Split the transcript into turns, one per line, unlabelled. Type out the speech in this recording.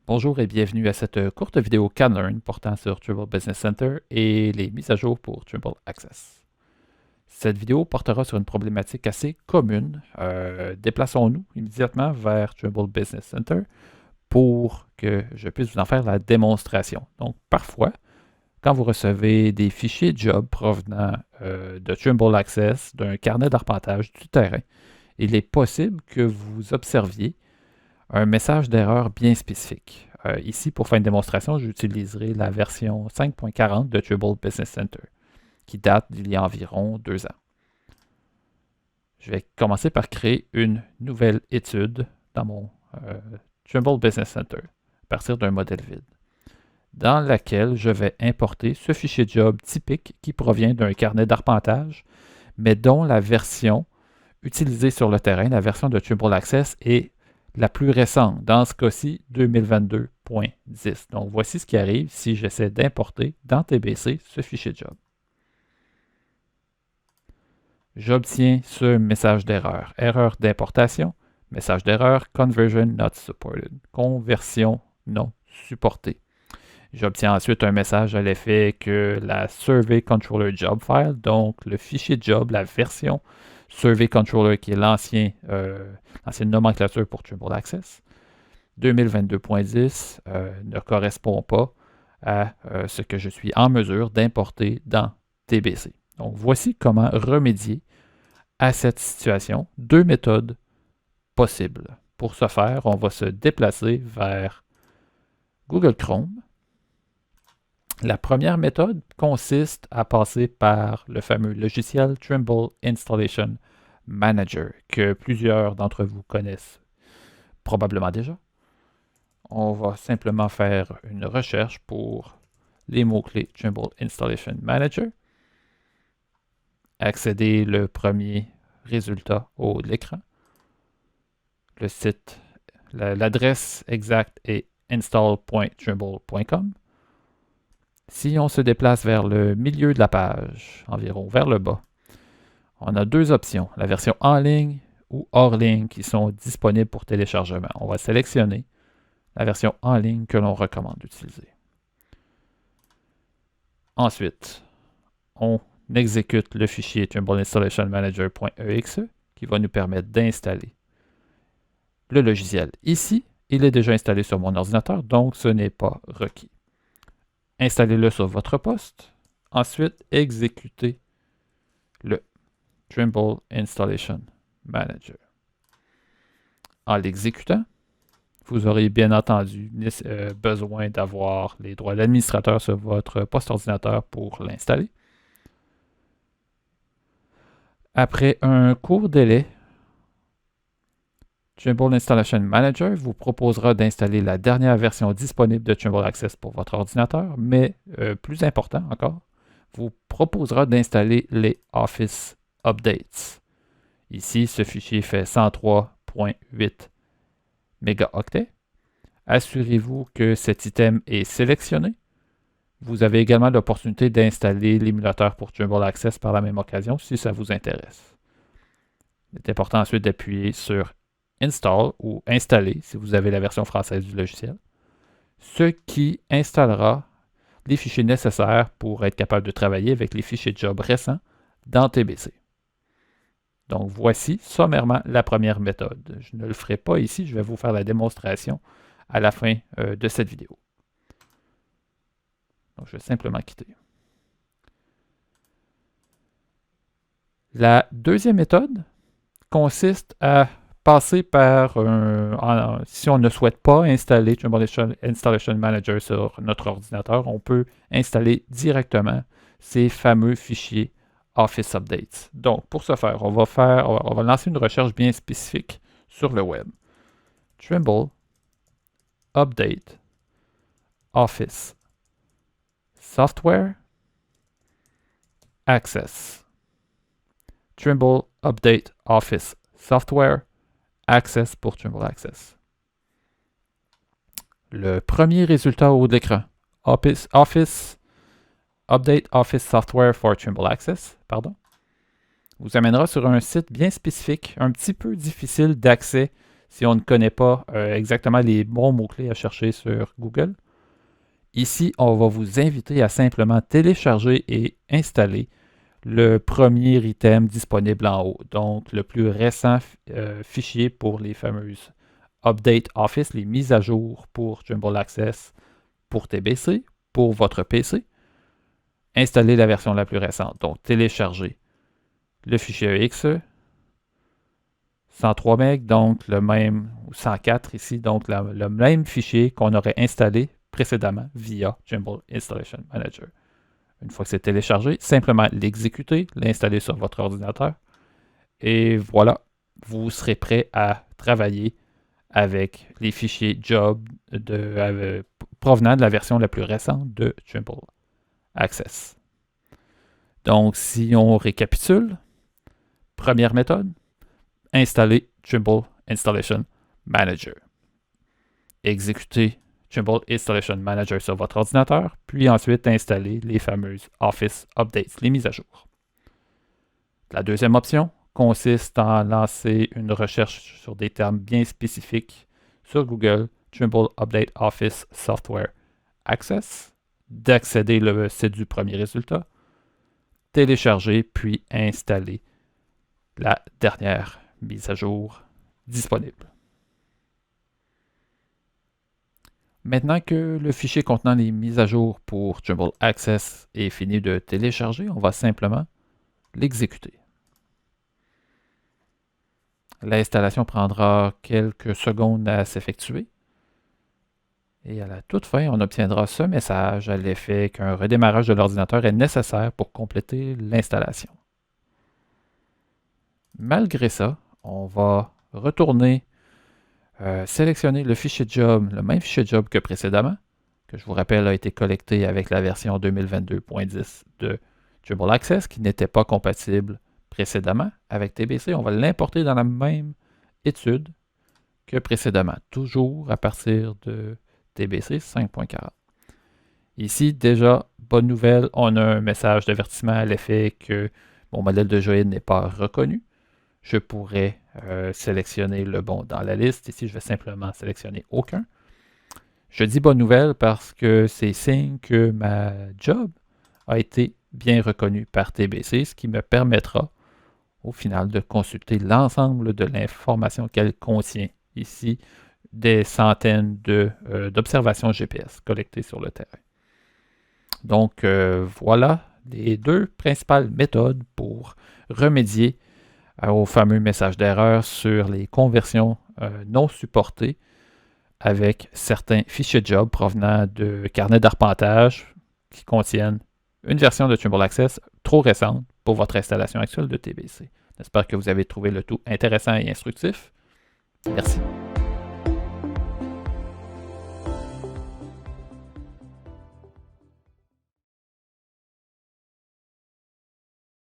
Bonjour et bienvenue à cette courte vidéo CanLearn portant sur Trimble Business Center et les mises à jour pour Trimble Access. Cette vidéo portera sur une problématique assez commune. Déplaçons-nous immédiatement vers Trimble Business Center pour que je puisse vous en faire la démonstration. Donc, parfois, quand vous recevez des fichiers job provenant de Trimble Access, d'un carnet d'arpentage du terrain, il est possible que vous observiez un message d'erreur bien spécifique. Ici, pour faire une démonstration, j'utiliserai la version 5.40 de Trimble Business Center, qui date d'il y a environ 2 ans. Je vais commencer par créer une nouvelle étude dans mon Trimble Business Center, à partir d'un modèle vide, dans laquelle je vais importer ce fichier job typique qui provient d'un carnet d'arpentage, mais dont la version utilisée sur le terrain, la version de Trimble Access, est la plus récente, dans ce cas-ci 2022.10. Donc voici ce qui arrive si j'essaie d'importer dans TBC ce fichier job. J'obtiens ce message d'erreur. Erreur d'importation, message d'erreur, conversion not supported, conversion non supportée. J'obtiens ensuite un message à l'effet que la Survey Controller Job File, donc le fichier job, la version Survey Controller, qui est l'ancienne nomenclature pour Trimble Access, 2022.10 ne correspond pas à ce que je suis en mesure d'importer dans TBC. Donc, voici comment remédier à cette situation. 2 méthodes possibles. Pour ce faire, on va se déplacer vers Google Chrome. La première méthode consiste à passer par le fameux logiciel Trimble Installation Manager, que plusieurs d'entre vous connaissent probablement déjà. On va simplement faire une recherche pour les mots-clés Trimble Installation Manager, accéder le premier résultat au haut de l'écran. Le site, l'adresse exacte est install.trimble.com. Si on se déplace vers le milieu de la page, environ vers le bas, on a 2 options, la version en ligne ou hors ligne qui sont disponibles pour téléchargement. On va sélectionner la version en ligne que l'on recommande d'utiliser. Ensuite, on exécute le fichier Trimble Installation Manager.exe qui va nous permettre d'installer le logiciel. Ici, il est déjà installé sur mon ordinateur, donc ce n'est pas requis. Installez-le sur votre poste. Ensuite, exécutez le Trimble Installation Manager. En l'exécutant, vous aurez bien entendu besoin d'avoir les droits d'administrateur sur votre poste ordinateur pour l'installer. Après un court délai, Trimble Installation Manager vous proposera d'installer la dernière version disponible de Trimble Access pour votre ordinateur, mais plus important encore, vous proposera d'installer les Office Updates. Ici, ce fichier fait 103.8 mégaoctets. Assurez-vous que cet item est sélectionné. Vous avez également l'opportunité d'installer l'émulateur pour Trimble Access par la même occasion si ça vous intéresse. Il est important ensuite d'appuyer sur Install ou Installer si vous avez la version française du logiciel, ce qui installera les fichiers nécessaires pour être capable de travailler avec les fichiers job récents dans TBC. Donc voici sommairement la première méthode. Je ne le ferai pas ici, je vais vous faire la démonstration à la fin de cette vidéo. Donc je vais simplement quitter. La deuxième méthode consiste à passer par si on ne souhaite pas installer Trimble Installation Manager sur notre ordinateur, on peut installer directement ces fameux fichiers Office Updates. Donc, pour ce faire, on va lancer une recherche bien spécifique sur le web. Trimble Update Office Software Access. Trimble Update Office Software Access pour Trimble Access. Le premier résultat au haut de l'écran, Office Update Office Software for Trimble Access, vous amènera sur un site bien spécifique, un petit peu difficile d'accès si on ne connaît pas exactement les bons mots-clés à chercher sur Google. Ici, on va vous inviter à simplement télécharger et installer le premier item disponible en haut, donc le plus récent fichier pour les fameuses Update Office, les mises à jour pour Trimble Access pour TBC, pour votre PC. Installez la version la plus récente, donc téléchargez le fichier EXE, 103 MB, donc le même, ou 104 ici, donc le même fichier qu'on aurait installé précédemment via Trimble Installation Manager. Une fois que c'est téléchargé, simplement l'exécuter, l'installer sur votre ordinateur, et voilà, vous serez prêt à travailler avec les fichiers job provenant de la version la plus récente de Trimble Access. Donc, si on récapitule, première méthode, installer Trimble Installation Manager. Exécuter Trimble Installation Manager sur votre ordinateur, puis ensuite installer les fameuses Office Updates, les mises à jour. La deuxième option consiste en lancer une recherche sur des termes bien spécifiques sur Google, Trimble Update Office Software Access, d'accéder le site du premier résultat, télécharger puis installer la dernière mise à jour disponible. Maintenant que le fichier contenant les mises à jour pour Trimble Access est fini de télécharger, on va simplement l'exécuter. L'installation prendra quelques secondes à s'effectuer. Et à la toute fin, on obtiendra ce message à l'effet qu'un redémarrage de l'ordinateur est nécessaire pour compléter l'installation. Malgré ça, on va retourner sélectionner le fichier job, le même fichier job que précédemment, que je vous rappelle a été collecté avec la version 2022.10 de Trimble Access, qui n'était pas compatible précédemment avec TBC. On va l'importer dans la même étude que précédemment, toujours à partir de TBC 5.40. Ici, déjà, bonne nouvelle, on a un message d'avertissement à l'effet que mon modèle de joïde n'est pas reconnu. Je pourrais sélectionner le bon dans la liste. Ici, je vais simplement sélectionner aucun. Je dis bonne nouvelle parce que c'est signe que ma job a été bien reconnue par TBC, ce qui me permettra au final de consulter l'ensemble de l'information qu'elle contient. Ici, des centaines d'observations GPS collectées sur le terrain. Donc, voilà les deux principales méthodes pour remédier au fameux message d'erreur sur les conversions non supportées avec certains fichiers job provenant de carnets d'arpentage qui contiennent une version de Trimble Access trop récente pour votre installation actuelle de TBC. J'espère que vous avez trouvé le tout intéressant et instructif. Merci.